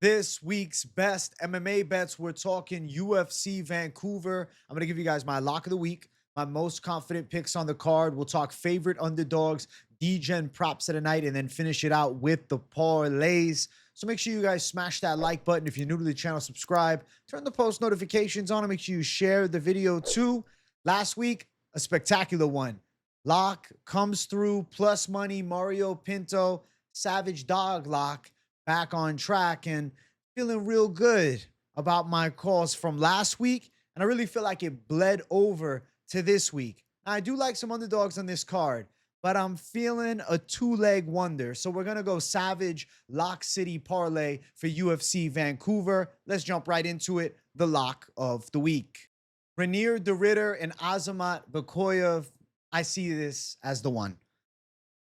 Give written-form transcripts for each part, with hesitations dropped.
This week's best MMA bets. We're talking UFC Vancouver. I'm going to give you guys my lock of the week, my most confident picks on the card. We'll talk favorite underdogs, Degen props of the night, and then finish it out with the parlays. So make sure you guys smash that like button. If you're new to the channel, subscribe, turn the post notifications on, and make sure you share the video too. Last week, a spectacular one. Lock comes through, plus money, Mario Pinto, Savage Dog lock back on track and feeling real good about my calls from last week. And I really feel like it bled over to this week. Now, I do like some underdogs on this card, but I'm feeling a two-leg wonder. So we're going to go Savage Lock City Parlay for UFC Vancouver. Let's jump right into it. The lock of the week. Rainier de Ritter and Azamat Bekoev. I see this as the one.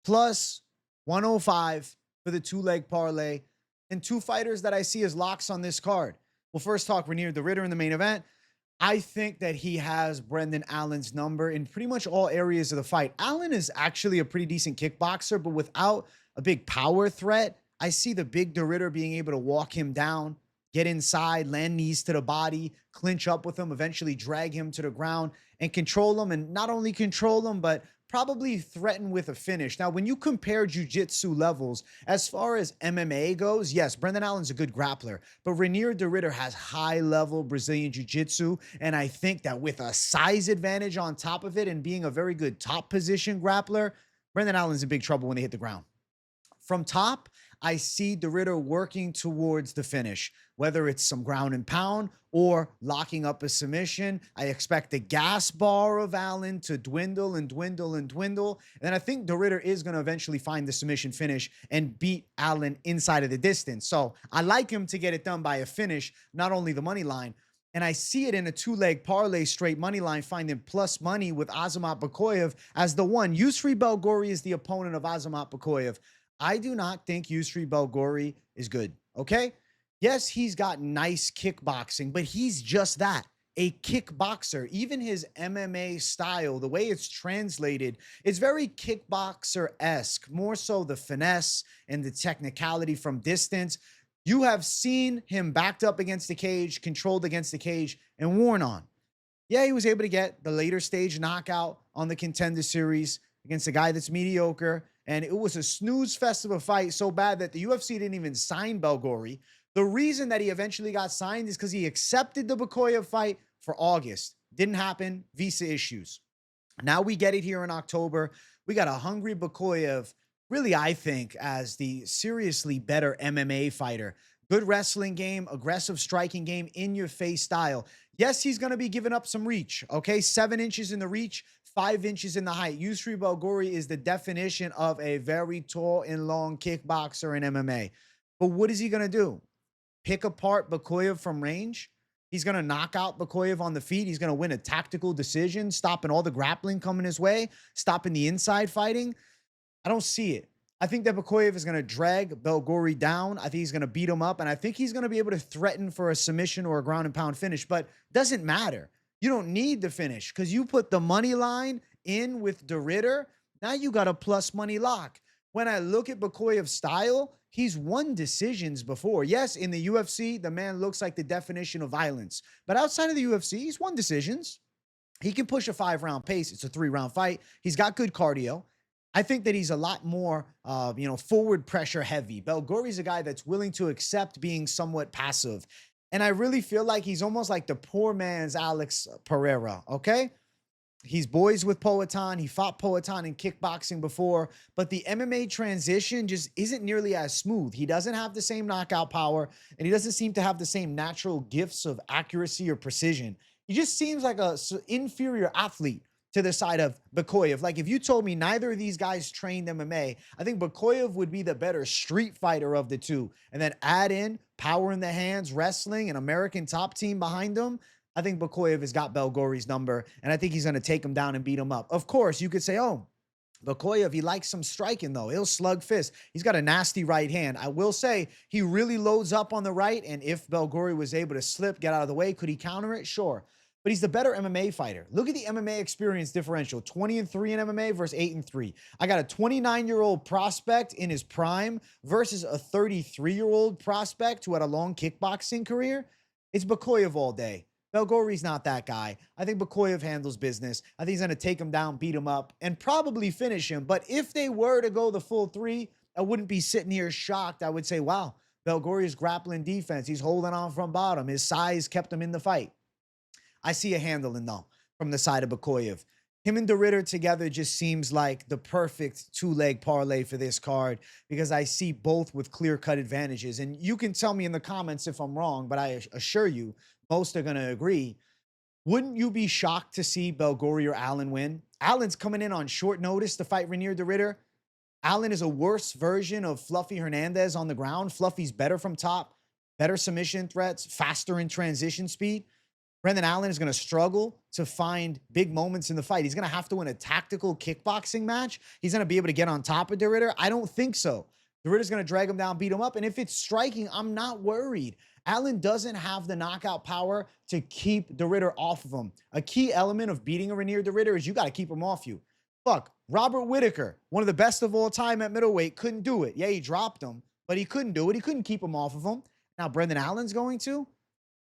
Plus 105 for the two-leg parlay. And two fighters that I see as locks on this card. We'll first talk Rainier de Ritter in the main event. I think that he has Brendan Allen's number in pretty much all areas of the fight. Allen is actually a pretty decent kickboxer, but without a big power threat, I see the big de Ritter being able to walk him down, get inside, land knees to the body, clinch up with him, eventually drag him to the ground and control him. And not only control him, but probably threaten with a finish. Now, when you compare jiu-jitsu levels, as far as MMA goes, yes, Brendan Allen's a good grappler, but Rainier de Ritter has high-level Brazilian jiu-jitsu, and I think that with a size advantage on top of it and being a very good top position grappler, Brendan Allen's in big trouble when they hit the ground. From top, I see de Ritter working towards the finish, whether it's some ground and pound or locking up a submission. I expect the gas bar of Allen to dwindle and dwindle and dwindle. And then I think de Ritter is going to eventually find the submission finish and beat Allen inside of the distance. So I like him to get it done by a finish, not only the money line. And I see it in a two-leg parlay straight money line, finding plus money with Azamat Bekoev as the one. Yusri Belgaroui is the opponent of Azamat Bekoev. I do not think Yusri Belgaroui is good, okay? Yes, he's got nice kickboxing, but he's just that, a kickboxer. Even his MMA style, the way it's translated, is very kickboxer-esque, more so the finesse and the technicality from distance. You have seen him backed up against the cage, controlled against the cage, and worn on. Yeah, he was able to get the later stage knockout on the Contender Series against a guy that's mediocre. And it was a snooze fest of a fight so bad that the UFC didn't even sign Belgaroui. The reason that he eventually got signed is because he accepted the Bekoev fight for August. Didn't happen, visa issues. Now we get it here in October. We got a hungry Bekoev, really, I think, as the seriously better MMA fighter. Good wrestling game, aggressive striking game, in-your-face style. Yes, he's going to be giving up some reach, okay? 7 inches in the reach, 5 inches in the height. Yusri Belgaroui is the definition of a very tall and long kickboxer in MMA. But what is he going to do? Pick apart Bekoev from range? He's going to knock out Bekoev on the feet. He's going to win a tactical decision, stopping all the grappling coming his way, stopping the inside fighting. I don't see it. I think that Bekoev is going to drag Belgaroui down. I think he's going to beat him up, and I think he's going to be able to threaten for a submission or a ground and pound finish, but doesn't matter. You don't need the finish because you put the money line in with de Ritter. Now you got a plus money lock. When I look at Bekoev's style, he's won decisions before. Yes, in the UFC, the man looks like the definition of violence, but outside of the UFC, he's won decisions. He can push a 5-round pace. It's a 3-round fight. He's got good cardio. I think that he's a lot more, forward pressure heavy. Belgaroui's a guy that's willing to accept being somewhat passive. And I really feel like he's almost like the poor man's Alex Pereira, okay? He's boys with Poatan. He fought Poatan in kickboxing before, but the MMA transition just isn't nearly as smooth. He doesn't have the same knockout power, and he doesn't seem to have the same natural gifts of accuracy or precision. He just seems like an inferior athlete to the side of Bekoev. Like if you told me neither of these guys trained MMA, I think Bekoev would be the better street fighter of the two. And then add in power in the hands, wrestling, an American top team behind him. I think Bekoev has got Belgaroui's number, and I think he's going to take him down and beat him up. Of course, you could say, oh, Bekoev, he likes some striking, though. He'll slug fist. He's got a nasty right hand. I will say he really loads up on the right, and if Belgaroui was able to slip, get out of the way, could he counter it? Sure. but he's the better MMA fighter. Look at the MMA experience differential, 20-3 in MMA versus 8-3. I got a 29-year-old prospect in his prime versus a 33-year-old prospect who had a long kickboxing career. It's Bekoev all day. Belgaroui's not that guy. I think Bekoev handles business. I think he's going to take him down, beat him up, and probably finish him. But if they were to go the full 3, I wouldn't be sitting here shocked. I would say, wow, Belgaroui's grappling defense. He's holding on from bottom. His size kept him in the fight. I see a handling, though, from the side of Bekoev. Him and Djorden together just seems like the perfect 2-leg parlay for this card because I see both with clear-cut advantages. And you can tell me in the comments if I'm wrong, but I assure you, most are going to agree. Wouldn't you be shocked to see Belgaroui or Allen win? Allen's coming in on short notice to fight Reinier de Ridder. Allen is a worse version of Fluffy Hernandez on the ground. Fluffy's better from top, better submission threats, faster in transition speed. Brendan Allen is going to struggle to find big moments in the fight. He's going to have to win a tactical kickboxing match. He's going to be able to get on top of de Ridder. I don't think so. De Ridder's going to drag him down, beat him up. And if it's striking, I'm not worried. Allen doesn't have the knockout power to keep de Ridder off of him. A key element of beating a Reinier de Ridder is you got to keep him off you. Fuck, Robert Whittaker, one of the best of all time at middleweight, couldn't do it. Yeah, he dropped him, but he couldn't do it. He couldn't keep him off of him. Now Brendan Allen's going to.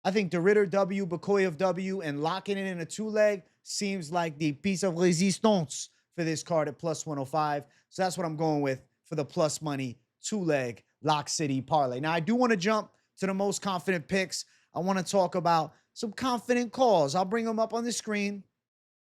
I think de Ridder W, Bekoev W, and locking it in a 2-leg seems like the piece of resistance for this card at plus 105. So that's what I'm going with for the plus money 2-leg Lock City parlay. Now, I do want to jump to the most confident picks. I want to talk about some confident calls. I'll bring them up on the screen.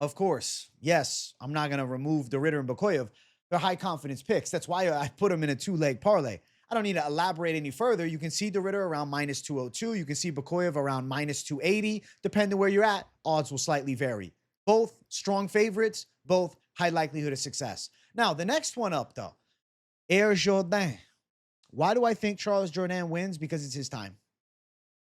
Of course, yes, I'm not going to remove de Ridder and Bekoev. They're high confidence picks. That's why I put them in a 2-leg parlay. I don't need to elaborate any further. You can see de Ridder around minus 202. You can see Bekoev around minus 280. Depending where you're at, odds will slightly vary. Both strong favorites, both high likelihood of success. Now, the next one up, though, Djorden. Why do I think Charles Jourdain wins? Because it's his time.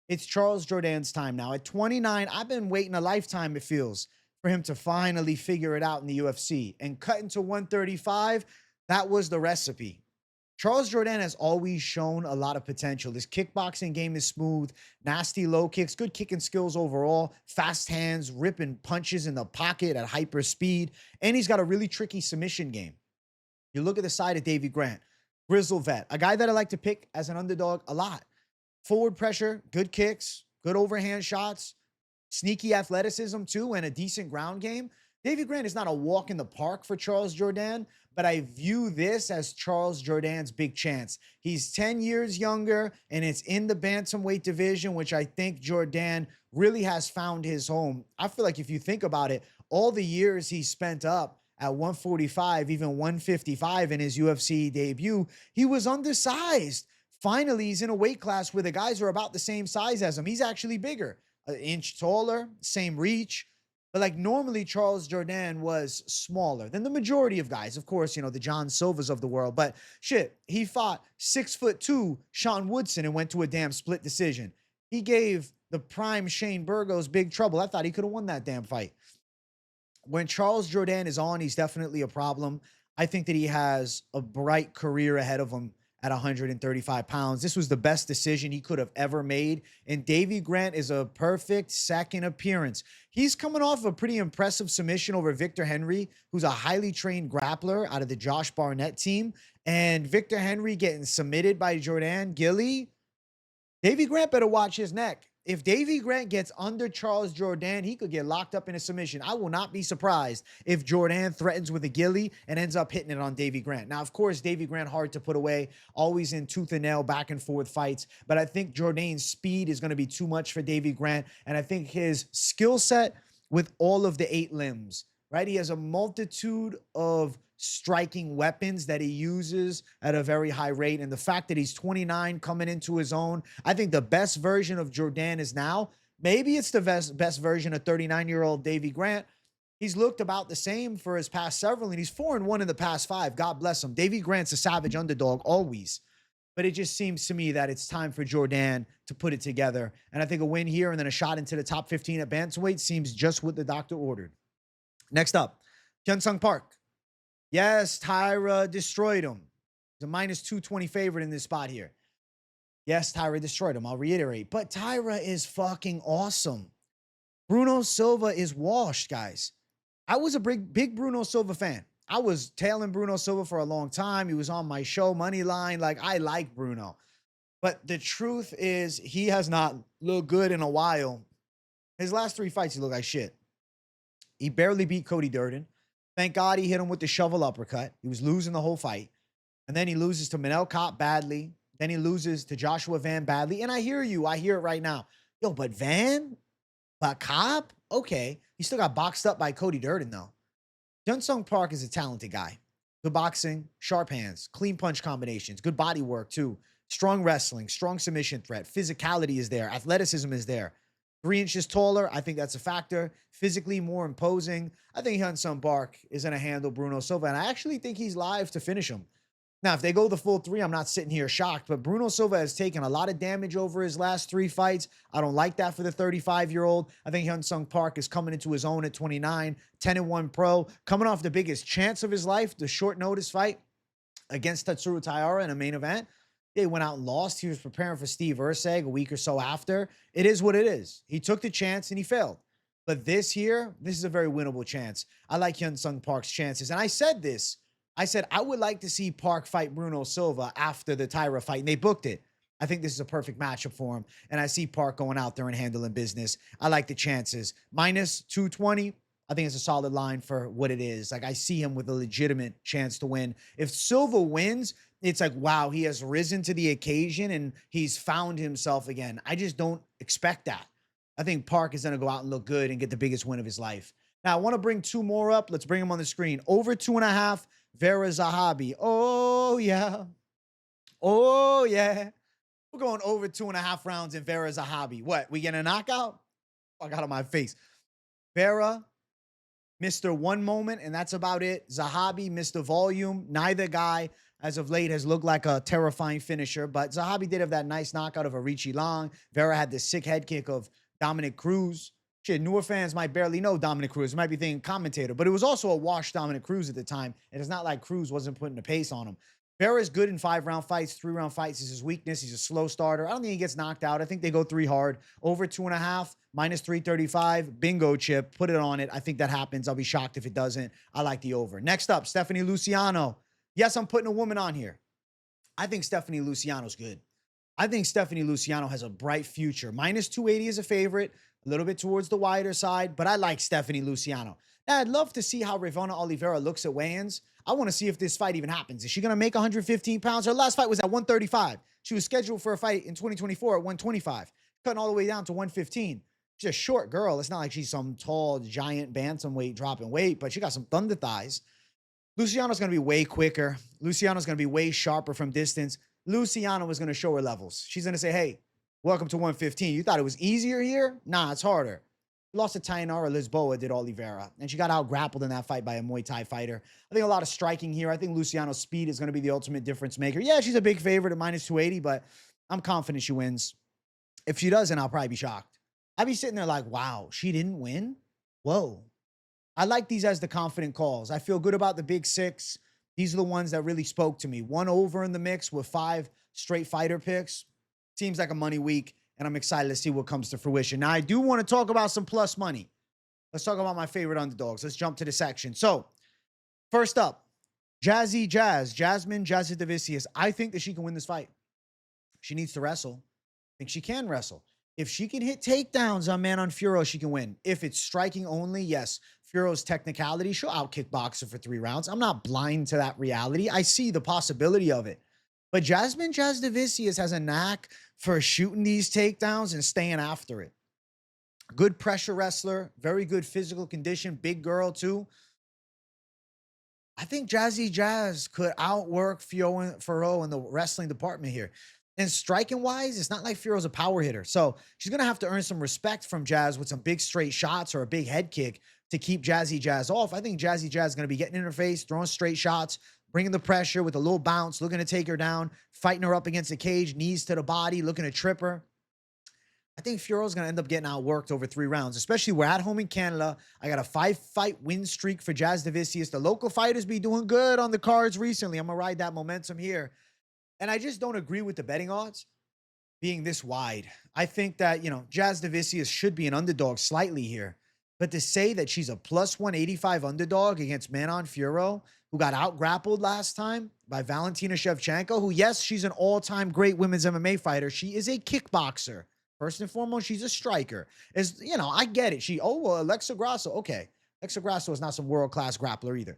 It's Charles Jourdain's time now. At 29, I've been waiting a lifetime, it feels, for him to finally figure it out in the UFC. And cutting to 135, that was the recipe. Charles Jourdain has always shown a lot of potential. His kickboxing game is smooth, nasty low kicks, good kicking skills overall, fast hands, ripping punches in the pocket at hyper speed, and he's got a really tricky submission game. You look at the side of Davy Grant, grizzle vet, a guy that I like to pick as an underdog a lot. Forward pressure, good kicks, good overhand shots, sneaky athleticism too, and a decent ground game. Davy Grant is not a walk in the park for Charles Jourdain, but I view this as Charles Jourdain's big chance. He's 10 years younger, and it's in the bantamweight division, which I think Jourdain really has found his home. I feel like if you think about it, all the years he spent up at 145, even 155 in his UFC debut, he was undersized. Finally, he's in a weight class where the guys are about the same size as him. He's actually bigger, an inch taller, same reach. But like normally Charles Jourdain was smaller than the majority of guys. Of course, you know, the John Silvas of the world. But shit, he fought 6'2" Sean Woodson and went to a damn split decision. He gave the prime Shane Burgos big trouble. I thought he could have won that damn fight. When Charles Jourdain is on, he's definitely a problem. I think that he has a bright career ahead of him at 135 pounds. This was the best decision he could have ever made. And Davy Grant is a perfect second appearance. He's coming off a pretty impressive submission over Victor Henry, who's a highly trained grappler out of the Josh Barnett team. And Victor Henry getting submitted by Jourdain Gilly. Davy Grant better watch his neck. If Davy Grant gets under Charles Jourdain, he could get locked up in a submission. I will not be surprised if Jourdain threatens with a gilly and ends up hitting it on Davy Grant. Now, of course, Davy Grant hard to put away, always in tooth and nail, back and forth fights. But I think Jourdain's speed is going to be too much for Davy Grant. And I think his skill set with all of the 8 limbs, right? He has a multitude of striking weapons that he uses at a very high rate. And the fact that he's 29 coming into his own, I think the best version of Jourdain is now. Maybe it's the best version of 39-year-old Davy Grant. He's looked about the same for his past several, and he's 4-1 in the past 5. God bless him. Davy Grant's a savage underdog always. But it just seems to me that it's time for Jourdain to put it together. And I think a win here and then a shot into the top 15 at bantamweight seems just what the doctor ordered. Next up, Hyun Park. Yes, Tainara destroyed him. He's a minus 220 favorite in this spot here. Yes, Tainara destroyed him. I'll reiterate. But Tainara is fucking awesome. Bruno Silva is washed, guys. I was a big Bruno Silva fan. I was tailing Bruno Silva for a long time. He was on my show, Moneyline. Like, I like Bruno. But the truth is, he has not looked good in a while. His last 3 fights, he looked like shit. He barely beat Cody Djorden. Thank God he hit him with the shovel uppercut. He was losing the whole fight. And then he loses to Manel Kopp badly. Then he loses to Joshua Van badly. And I hear you. I hear it right now. Yo, but Van? But Kopp? Okay. He still got boxed up by Cody Djorden, though. Hyun Park is a talented guy. Good boxing, sharp hands, clean punch combinations, good body work, too. Strong wrestling, strong submission threat. Physicality is there. Athleticism is there. 3 inches taller, I think that's a factor. Physically more imposing. I think Hyun Park is going to handle Bruno Silva, and I actually think he's live to finish him. Now, if they go the full 3, I'm not sitting here shocked, but Bruno Silva has taken a lot of damage over his last 3 fights. I don't like that for the 35-year-old. I think Hyun Park is coming into his own at 29, 10-1 pro, coming off the biggest chance of his life, the short notice fight against Tatsuro Taira in a main event. They went out and lost. He was preparing for Steve Erceg a week or so after. It is what it is. He took the chance and he failed. But this is a very winnable chance. I like Hyun Park's chances. And I said this. I said, I would like to see Park fight Bruno Silva after the Taira fight, and they booked it. I think this is a perfect matchup for him, and I see Park going out there and handling business. I like the chances. Minus 220, I think it's a solid line for what it is. Like, I see him with a legitimate chance to win. If Silva wins, it's like, wow, he has risen to the occasion, and he's found himself again. I just don't expect that. I think Park is going to go out and look good and get the biggest win of his life. Now, I want to bring 2 more up. Let's bring them on the screen. Over 2.5. Vera Zahabi. Oh, yeah. Oh, yeah. We're going over 2.5 rounds in Vera Zahabi. What? We get a knockout? I got on my face. Vera, Mr. One Moment, and that's about it. Zahabi, Mr. Volume. Neither guy, as of late, has looked like a terrifying finisher, but Zahabi did have that nice knockout of Arichi Long. Vera had the sick head kick of Dominic Cruz. Shit, newer fans might barely know Dominic Cruz. Might be thinking commentator, but it was also a washed Dominic Cruz at the time. It's not like Cruz wasn't putting the pace on him. Vera is good in 5-round fights. 3-round fights is his weakness. He's a slow starter. I don't think he gets knocked out. I think they go 3 hard. Over 2.5, minus 335. Bingo chip. Put it on it. I think that happens. I'll be shocked if it doesn't. I like the over. Next up, Stephanie Luciano. Yes, I'm putting a woman on here. I think Stephanie Luciano's good. I think Stephanie Luciano has a bright future. Minus 280 is a favorite. A little bit towards the wider side, but I like Stephanie Luciano. Now, I'd love to see how Ravonna Oliveira looks at weigh-ins. I want to see if this fight even happens. Is she going to make 115 pounds? Her last fight was at 135. She was scheduled for a fight in 2024 at 125, cutting all the way down to 115. She's a short girl. It's not like she's some tall, giant bantamweight dropping weight, but she got some thunder thighs. Luciano's going to be way quicker. Luciano's going to be way sharper from distance. Luciano is going to show her levels. She's going to say, hey, welcome to 115. You thought it was easier here? Nah, it's harder. Lost to Tainara Lisboa, did Oliveira. And she got out grappled in that fight by a Muay Thai fighter. I think a lot of striking here. I think Luciano's speed is going to be the ultimate difference maker. Yeah, she's a big favorite at minus 280, but I'm confident she wins. If she doesn't, I'll probably be shocked. I'd be sitting there like, wow, she didn't win? Whoa. I like these as the confident calls. I feel good about the big 6. These are the ones that really spoke to me. 1 over in the mix with 5 straight fighter picks. Seems like a money week, and I'm excited to see what comes to fruition. Now, I do want to talk about some plus money. Let's talk about my favorite underdogs. Let's jump to the section. So, first up, Jasmine Jasudavicius. I think that she can win this fight. She needs to wrestle. I think she can wrestle. If she can hit takedowns on Fiorot, she can win. If it's striking only, yes, Fiorot's technicality, she'll out-kickbox her for 3 rounds. I'm not blind to that reality. I see the possibility of it. But Jasmine Jasudavicius has a knack for shooting these takedowns and staying after it. Good pressure wrestler, very good physical condition, big girl too. I think Jazz could outwork Fiorot in the wrestling department here. And striking-wise, it's not like Fiorot's a power hitter. So she's going to have to earn some respect from Jazz with some big straight shots or a big head kick to keep Jazz off. I think Jazz is going to be getting in her face, throwing straight shots, bringing the pressure with a little bounce, looking to take her down, fighting her up against the cage, knees to the body, looking to trip her. I think Fiorot's going to end up getting outworked over 3 rounds, especially we're at home in Canada. I got a 5-fight win streak for Jasudavicius. The local fighters be doing good on the cards recently. I'm going to ride that momentum here. And I just don't agree with the betting odds. being this wide. I think that, Jasudavicius should be an underdog slightly here. But to say that she's a plus 185 underdog against Manon Fiorot, who got out grappled last time by Valentina Shevchenko, who, yes, she's an all-time great women's MMA fighter. She is a kickboxer. First and foremost, she's a striker. I get it. Alexa Grasso. Okay. Alexa Grasso is not some world-class grappler either.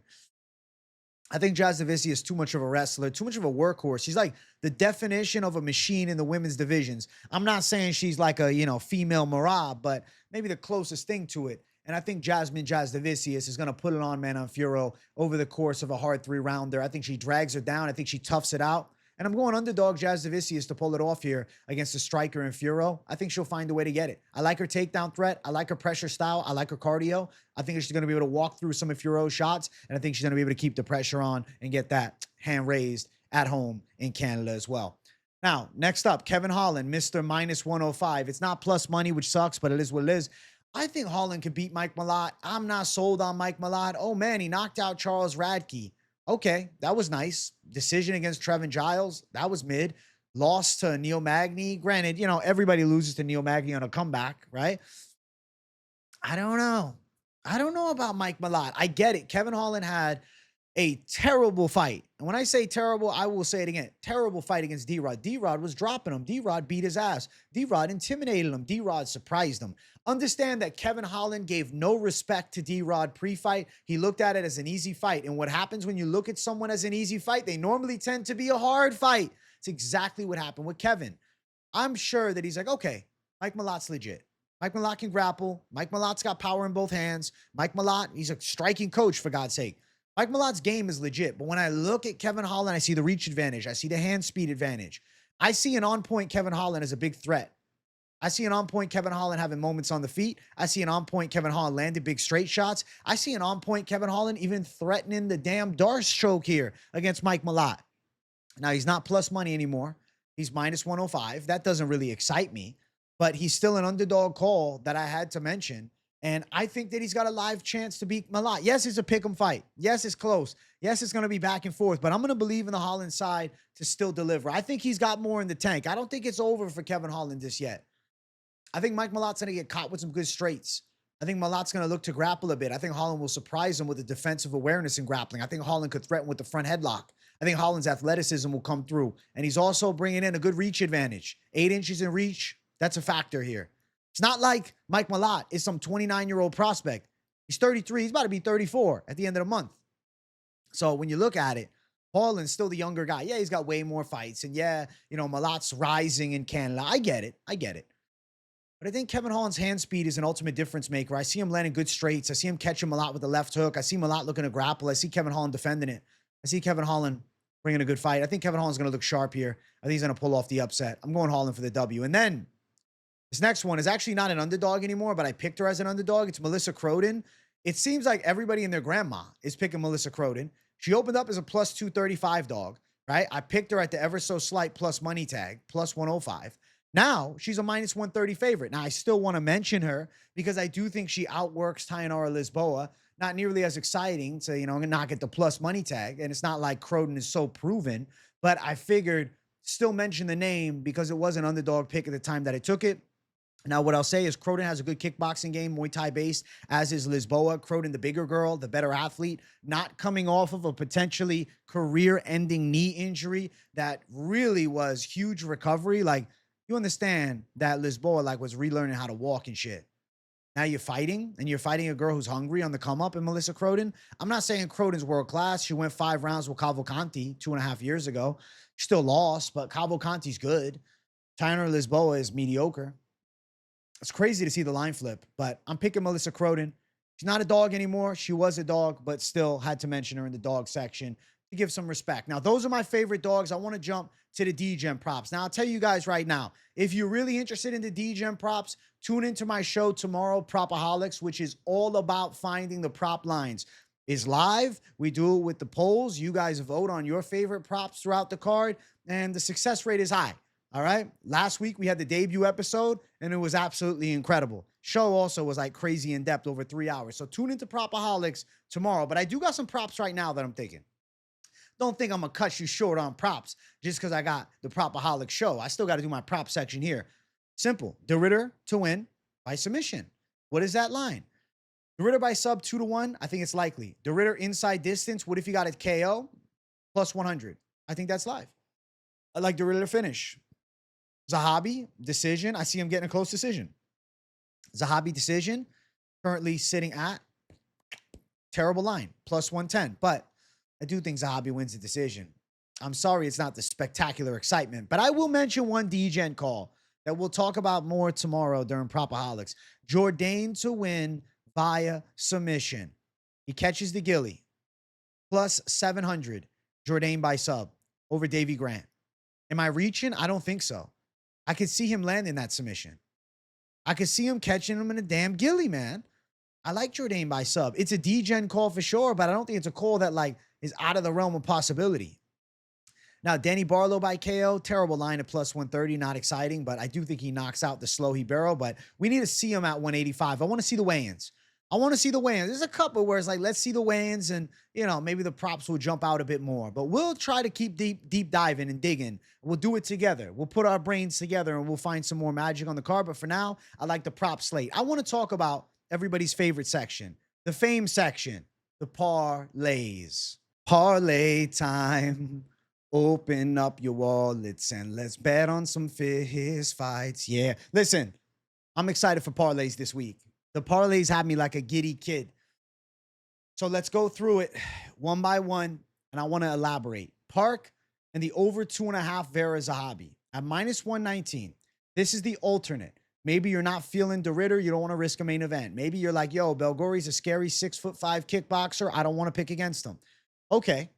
I think Jasudavicius is too much of a wrestler, too much of a workhorse. She's like the definition of a machine in the women's divisions. I'm not saying she's like a, female Marab, but maybe the closest thing to it. And I think Jasudavicius is going to put it on Manon Fiorot over the course of a hard 3-rounder. I think she drags her down. I think she toughs it out. And I'm going underdog Jasudavicius to pull it off here against the striker and Fiorot. I think she'll find a way to get it. I like her takedown threat. I like her pressure style. I like her cardio. I think she's going to be able to walk through some of Fiorot's shots, and I think she's going to be able to keep the pressure on and get that hand raised at home in Canada as well. Now, next up, Kevin Holland, Mr. Minus 105. It's not plus money, which sucks, but it is what it is. I think Holland could beat Mike Malott. I'm not sold on Mike Malott. Oh, man, he knocked out Charles Radke. Okay, that was nice. Decision against Trevin Giles, that was mid. Lost to Neil Magny. Granted, everybody loses to Neil Magny on a comeback, right? I don't know. I don't know about Mike Malott. I get it. Kevin Holland had a terrible fight. And when I say terrible, I will say it again. Terrible fight against D-Rod. D-Rod was dropping him. D-Rod beat his ass. D-Rod intimidated him. D-Rod surprised him. Understand that Kevin Holland gave no respect to D-Rod pre-fight. He looked at it as an easy fight. And what happens when you look at someone as an easy fight? They normally tend to be a hard fight. It's exactly what happened with Kevin. I'm sure that he's like, okay, Mike Malott's legit. Mike Malott can grapple. Mike Malott's got power in both hands. Mike Malott, he's a striking coach, for God's sake. Mike Malott's game is legit, but when I look at Kevin Holland, I see the reach advantage. I see the hand speed advantage. I see an on-point Kevin Holland as a big threat. I see an on-point Kevin Holland having moments on the feet. I see an on-point Kevin Holland landing big straight shots. I see an on-point Kevin Holland even threatening the damn Darce choke here against Mike Malott. Now, he's not plus money anymore. He's minus 105. That doesn't really excite me, but he's still an underdog call that I had to mention. And I think that he's got a live chance to beat Malott. Yes, it's a pick'em fight. Yes, it's close. Yes, it's going to be back and forth, but I'm going to believe in the Holland side to still deliver. I think he's got more in the tank. I don't think it's over for Kevin Holland just yet. I think Mike Malott's going to get caught with some good straights. I think Malott's going to look to grapple a bit. I think Holland will surprise him with the defensive awareness in grappling. I think Holland could threaten with the front headlock. I think Holland's athleticism will come through. And he's also bringing in a good reach advantage. 8 inches in reach, that's a factor here. It's not like Mike Malott is some 29-year-old prospect. He's 33. He's about to be 34 at the end of the month. So when you look at it, Holland's still the younger guy. Yeah, he's got way more fights. And yeah, Malott's rising in Canada. I get it. But I think Kevin Holland's hand speed is an ultimate difference maker. I see him landing good straights. I see him catching Malott with the left hook. I see Malott looking to grapple. I see Kevin Holland defending it. I see Kevin Holland bringing a good fight. I think Kevin Holland's going to look sharp here. I think he's going to pull off the upset. I'm going Holland for the W. And then this next one is actually not an underdog anymore, but I picked her as an underdog. It's Melissa Croden. It seems like everybody and their grandma is picking Melissa Croden. She opened up as a plus 235 dog, right? I picked her at the ever so slight plus money tag, plus 105. Now she's a minus 130 favorite. Now I still want to mention her because I do think she outworks Tainara Lisboa. Not nearly as exciting to, not get the plus money tag. And it's not like Croden is so proven, but I figured still mention the name because it was an underdog pick at the time that I took it. Now, what I'll say is Croden has a good kickboxing game, Muay Thai based, as is Lisboa. Croden, the bigger girl, the better athlete, not coming off of a potentially career-ending knee injury that really was huge recovery. Like, you understand that Lisboa, was relearning how to walk and shit. Now you're fighting, and you're fighting a girl who's hungry on the come-up in Melissa Croden. I'm not saying Croden's world-class. She went 5 rounds with Cavalcanti 2.5 years ago. She still lost, but Cavalcanti's good. Tainara Lisboa is mediocre. It's crazy to see the line flip, but I'm picking Melissa Croden. She's not a dog anymore. She was a dog, but still had to mention her in the dog section to give some respect. Now, those are my favorite dogs. I want to jump to the Degen props. Now, I'll tell you guys right now, if you're really interested in the Degen props, tune into my show tomorrow, PropAholics, which is all about finding the prop lines. Is live. We do it with the polls. You guys vote on your favorite props throughout the card, and the success rate is high. All right. Last week we had the debut episode and it was absolutely incredible. Show also was like crazy in depth over 3 hours. So tune into PropAholics tomorrow. But I do got some props right now that I'm thinking. don't think I'm going to cut you short on props just because I got the PropAholics show. I still got to do my prop section here. Simple. DeRitter to win by submission. What is that line? DeRitter by sub 2-1. I think it's likely. DeRitter inside distance. What if you got a KO? Plus 100. I think that's live. I like DeRitter to finish. Zahabi, decision. I see him getting a close decision. Zahabi decision. Currently sitting at terrible line. Plus 110. But I do think Zahabi wins the decision. I'm sorry it's not the spectacular excitement. But I will mention one Degen call that we'll talk about more tomorrow during PropAholics. Djorden to win via submission. He catches the Gilly. Plus 700. Djorden by sub over Davy Grant. Am I reaching? I don't think so. I could see him landing that submission. I could see him catching him in a damn Gilly, man. I like Djorden by sub. It's a Degen call for sure, but I don't think it's a call that like is out of the realm of possibility. Now, Danny Barlow by KO, terrible line at plus 130, not exciting, but I do think he knocks out the slow Libero, but we need to see him at 185. I want to see the weigh-ins. There's a couple where it's like, let's see the weigh-ins and, you know, maybe the props will jump out a bit more, but we'll try to keep deep diving and digging. We'll do it together. We'll put our brains together and we'll find some more magic on the card. But for now, I like the prop slate. I want to talk about everybody's favorite section, the fame section, the parlays. Parlay time. Open up your wallets and let's bet on some fist fights. Yeah. Listen, I'm excited for parlays this week. The parlays have me like a giddy kid. So let's go through it one by one, and I want to elaborate. Park and the over 2.5 Vera Zahabi at minus 119. This is the alternate. Maybe you're not feeling DeRitter. You don't want to risk a main event. Maybe you're like, yo, Belgaroui's a scary 6'5" kickboxer. I don't want to pick against him. Okay.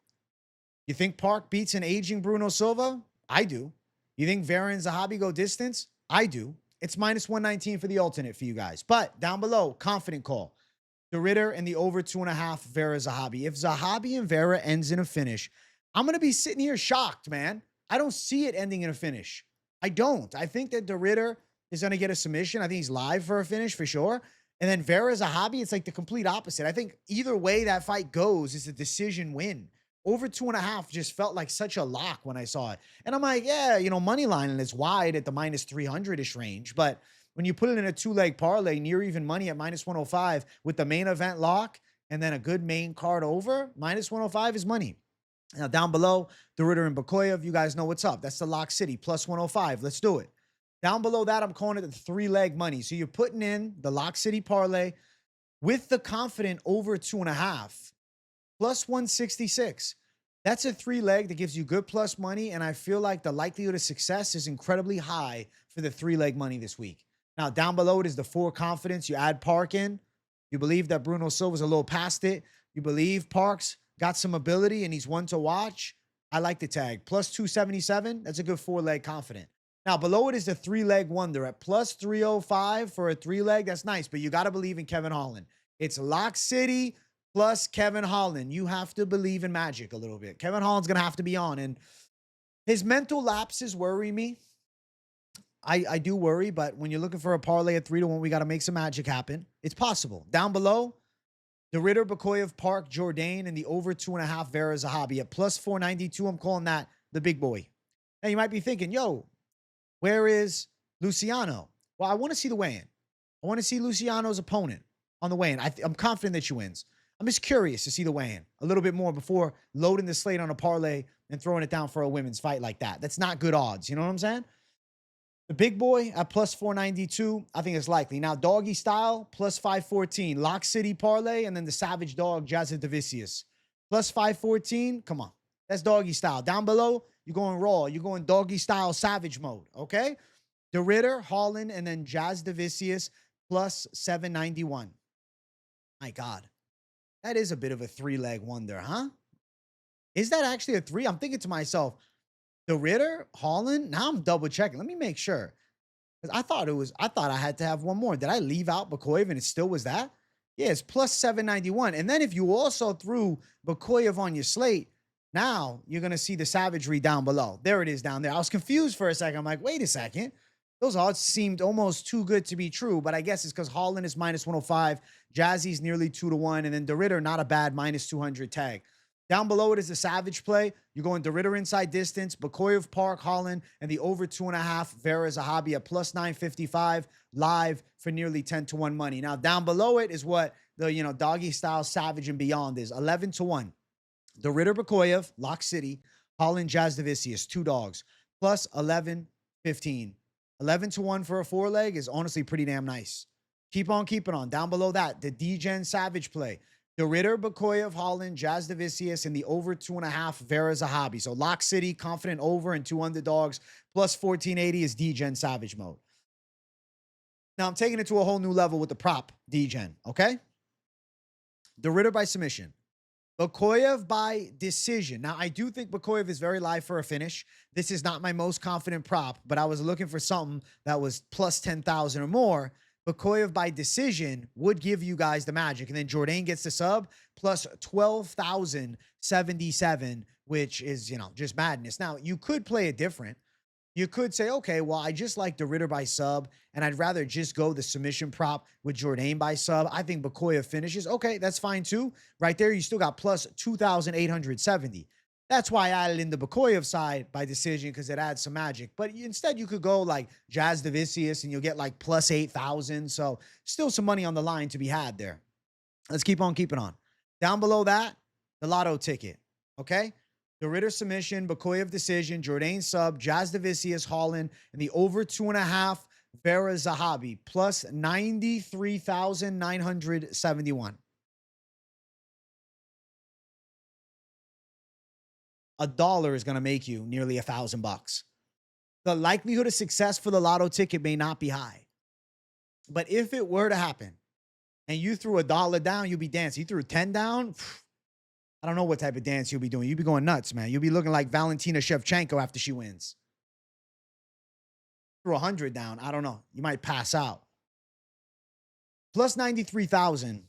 You think Park beats an aging Bruno Silva? I do. You think Vera and Zahabi go distance? I do. It's minus 119 for the alternate for you guys. But down below, confident call. DeRitter and the over 2.5 Vera Zahabi. If Zahabi and Vera ends in a finish, I'm going to be sitting here shocked, man. I don't see it ending in a finish. I don't. I think that DeRitter is going to get a submission. I think he's live for a finish for sure. And then Vera Zahabi, it's like the complete opposite. I think either way that fight goes is a decision win. Over 2.5 just felt like such a lock when I saw it. And I'm like, yeah, you know, money line and it's wide at the minus 300-ish range. But when you put it in a 2-leg parlay, near even money at minus 105 with the main event lock and then a good main card over, minus 105 is money. Now down below, DeRitter and Bekoev, you guys know what's up. That's the lock city, plus 105. Let's do it. Down below that, I'm calling it the 3-leg money. So you're putting in the lock city parlay with the confident over 2.5. Plus 166. That's a 3-leg that gives you good plus money, and I feel like the likelihood of success is incredibly high for the 3-leg money this week. Now, down below it is the 4 confidence. You add Park in. You believe that Bruno Silva's a little past it. You believe Park's got some ability, and he's one to watch. I like the tag. Plus 277. That's a good 4-leg confident. Now, below it is the 3-leg wonder at plus 305 for a 3-leg. That's nice, but you got to believe in Kevin Holland. It's Lock City plus Kevin Holland. You have to believe in magic a little bit. Kevin Holland's going to have to be on. And his mental lapses worry me. I do worry, but when you're looking for a parlay at 3-1, we got to make some magic happen. It's possible. Down below, DeRitter, Bekoev, Park, Djorden, and the over 2.5 Vera Zahabi at plus 492. I'm calling that the big boy. Now, you might be thinking, yo, where is Luciano? Well, I want to see the weigh-in. I want to see Luciano's opponent on the weigh-in. I'm confident that she wins. I'm just curious to see the weigh-in a little bit more before loading the slate on a parlay and throwing it down for a women's fight like that. That's not good odds. You know what I'm saying? The big boy at plus 492, I think it's likely. Now, doggy style, plus 514. Lock City parlay, and then the savage dog, Jasudavicius. Plus 514, come on. That's doggy style. Down below, you're going raw. You're going doggy style savage mode, okay? DeRitter, Holland, and then Jasudavicius, plus 791. My God. That is a bit of a 3-leg wonder, huh? Is that actually a 3? I'm thinking to myself, DeRitter, Holland. Now I'm double checking. Let me make sure. Because I thought I had to have one more. Did I leave out Bekoev and it still was that? Yeah, it's plus 791. And then if you also threw Bekoev on your slate, now you're going to see the savagery down below. There it is down there. I was confused for a second. I'm like, wait a second. Those odds seemed almost too good to be true, but I guess it's because Holland is minus 105, Jazzy's nearly 2-1, and then DeRitter, not a bad minus 200 tag. Down below it is a savage play. You're going Djorden inside distance, Bekoev, Park, Holland, and the over 2.5 Vera Zahabi at plus 955 live for nearly 10-1 money. Now, down below it is what the doggy style savage and beyond is 11-1. Djorden Bekoev, Lock City, Holland Jasudavicius, 2 dogs, plus 11-15. 11-1 for a 4-leg is honestly pretty damn nice. Keep on keeping on. Down below that, the Degen savage play. Djorden, Bekoev, Holland, Jasudavicius, and the over 2.5 Vera Zahabi. So Lock City, confident over, and 2 underdogs, plus 1480 is Degen savage mode. Now I'm taking it to a whole new level with the prop Degen, okay? Djorden by submission. Bekoev by decision. Now, I do think Bekoev is very live for a finish. This is not my most confident prop, but I was looking for something that was plus 10,000 or more. Bekoev by decision would give you guys the magic. And then Djorden gets the sub plus 12,077, which is, just madness. Now, you could play it different. You could say, okay, well, I just like the Ritter by sub, and I'd rather just go the submission prop with Djorden by sub. I think Bekoev finishes. Okay, that's fine too. Right there, you still got plus 2,870. That's why I added in the Bekoev side by decision, because it adds some magic. But instead, you could go like Jasudavicius, and you'll get like plus 8,000. So still some money on the line to be had there. Let's keep on keeping on. Down below that, the lotto ticket, okay? The Ritter submission, Bekoev decision, Djorden sub, Jasudavicius, Holland, and the over 2.5 Vera Zahabi, plus 93,971. $1 is going to make you nearly $1,000. The likelihood of success for the lotto ticket may not be high. But if it were to happen and you threw $1 down, you'll be dancing. You threw 10 down, I don't know what type of dance you'll be doing. You'll be going nuts, man. You'll be looking like Valentina Shevchenko after she wins. Threw 100 down, I don't know. You might pass out. Plus 93,000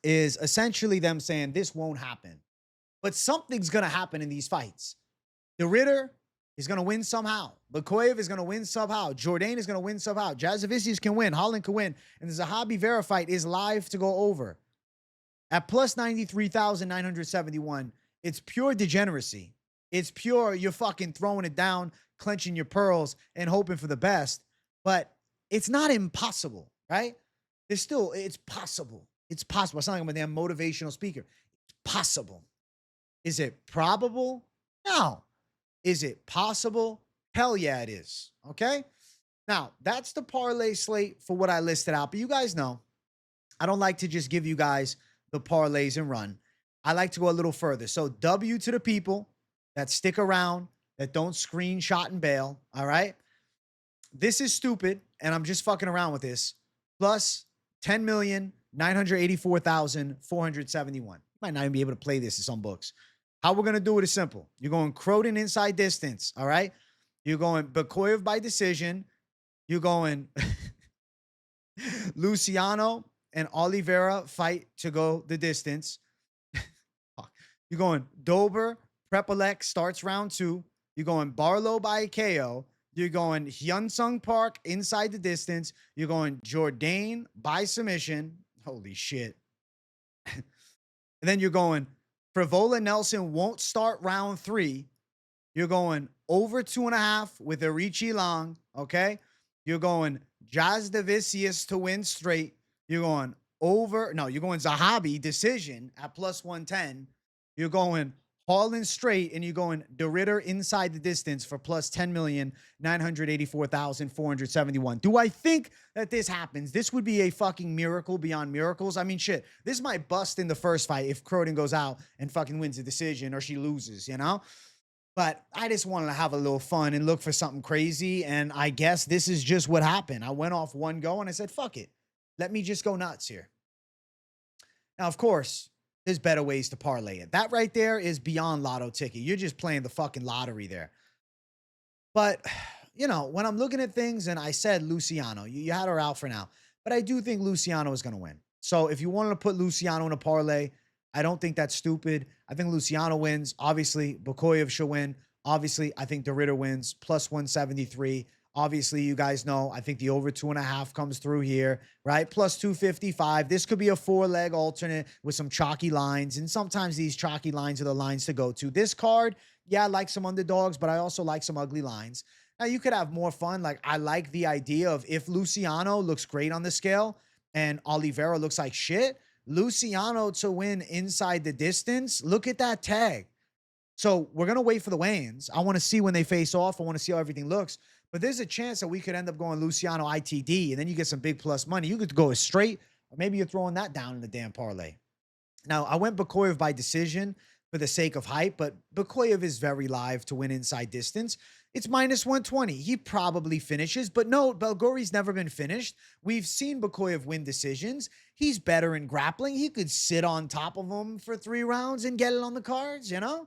is essentially them saying this won't happen. But something's going to happen in these fights. The Ritter is going to win somehow. Bekoev is going to win somehow. Djorden is going to win somehow. Jasudavicius can win. Holland can win. And the Zahabi Vera fight is live to go over. At plus 93,971, it's pure degeneracy. It's pure, you're fucking throwing it down, clenching your pearls, and hoping for the best. But it's not impossible, right? It's possible. It's possible. I sound like I'm a damn motivational speaker. It's possible. Is it probable? No. Is it possible? Hell yeah, it is. Okay? Now, that's the parlay slate for what I listed out. But you guys know, I don't like to just give you guys the parlays and run. I like to go a little further. So W to the people that stick around, that don't screenshot and bail. All right? This is stupid, and I'm just fucking around with this. Plus 10,984,471. You might not even be able to play this in some books. How we're going to do it is simple. You're going Croden inside distance, all right? You're going Bekoev by decision. You're going Luciano and Oliveira fight to go the distance. You're going Dober, Prepolec starts round 2. You're going Barlow by KO. You're going Hyun Park inside the distance. You're going Djorden by submission. Holy shit. And then you're going Frivola Nelson won't start round 3. You're going over 2.5 with Arichi Long, okay? You're going Jasudavicius to win straight. You're going you're going Zahabi decision at plus 110. You're going Holland straight, and you're going the Ritter inside the distance for plus 10,984,471. Do I think that this happens? This would be a fucking miracle beyond miracles. I mean, shit, this might bust in the first fight if Croden goes out and fucking wins a decision or she loses, you know? But I just wanted to have a little fun and look for something crazy, and I guess this is just what happened. I went off one go, and I said, fuck it. Let me just go nuts here. Now, of course, there's better ways to parlay it. That right there is beyond lotto ticket. You're just playing the fucking lottery there. But, when I'm looking at things, and I said Luciano, you had her out for now, but I do think Luciano is going to win. So if you wanted to put Luciano in a parlay, I don't think that's stupid. I think Luciano wins. Obviously, Bekoev should win. Obviously, I think the Ritter wins, plus 173. Obviously, you guys know, I think the over 2.5 comes through here, right? Plus 255. This could be a 4-leg alternate with some chalky lines. And sometimes these chalky lines are the lines to go to. This card, yeah, I like some underdogs, but I also like some ugly lines. Now, you could have more fun. Like, I like the idea of if Luciano looks great on the scale and Oliveira looks like shit, Luciano to win inside the distance. Look at that tag. So we're going to wait for the weigh-ins. I want to see when they face off. I want to see how everything looks. But there's a chance that we could end up going Luciano ITD, and then you get some big plus money. You could go as straight, or maybe you're throwing that down in the damn parlay. Now, I went Bekoev by decision for the sake of hype, but Bekoev is very live to win inside distance. It's minus 120. He probably finishes, but no, Belgaroui's never been finished. We've seen Bekoev win decisions. He's better in grappling. He could sit on top of him for 3 rounds and get it on the cards, you know?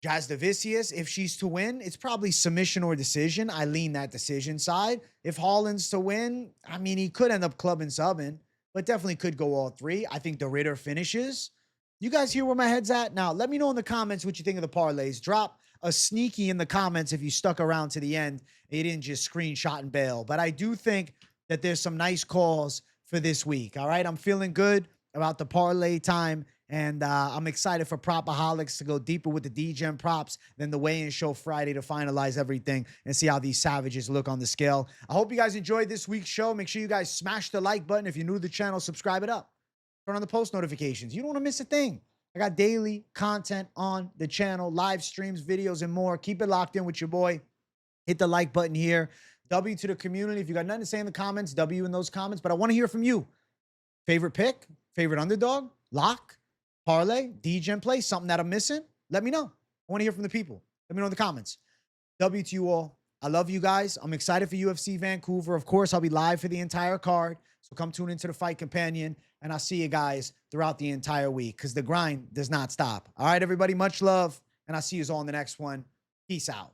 Jasudavicius, if she's to win, it's probably submission or decision. I lean that decision side. If Holland's to win, I mean, he could end up clubbing subbing, but definitely could go all 3. I think the Ritter finishes. You guys hear where my head's at? Now, let me know in the comments what you think of the parlays. Drop a sneaky in the comments if you stuck around to the end and you didn't just screenshot and bail. But I do think that there's some nice calls for this week, all right? I'm feeling good about the parlay time. And I'm excited for PropAholics to go deeper with the Degen props than the weigh-in show Friday to finalize everything and see how these savages look on the scale. I hope you guys enjoyed this week's show. Make sure you guys smash the like button. If you're new to the channel, subscribe it up. Turn on the post notifications. You don't want to miss a thing. I got daily content on the channel, live streams, videos, and more. Keep it locked in with your boy. Hit the like button here. W to the community. If you got nothing to say in the comments, W in those comments. But I want to hear from you. Favorite pick? Favorite underdog? Lock? Parlay, Degen play, something that I'm missing, let me know. I want to hear from the people. Let me know in the comments. W to you all. I love you guys. I'm excited for UFC Vancouver. Of course, I'll be live for the entire card. So come tune into the Fight Companion, and I'll see you guys throughout the entire week because the grind does not stop. All right, everybody, much love, and I'll see you all in the next one. Peace out.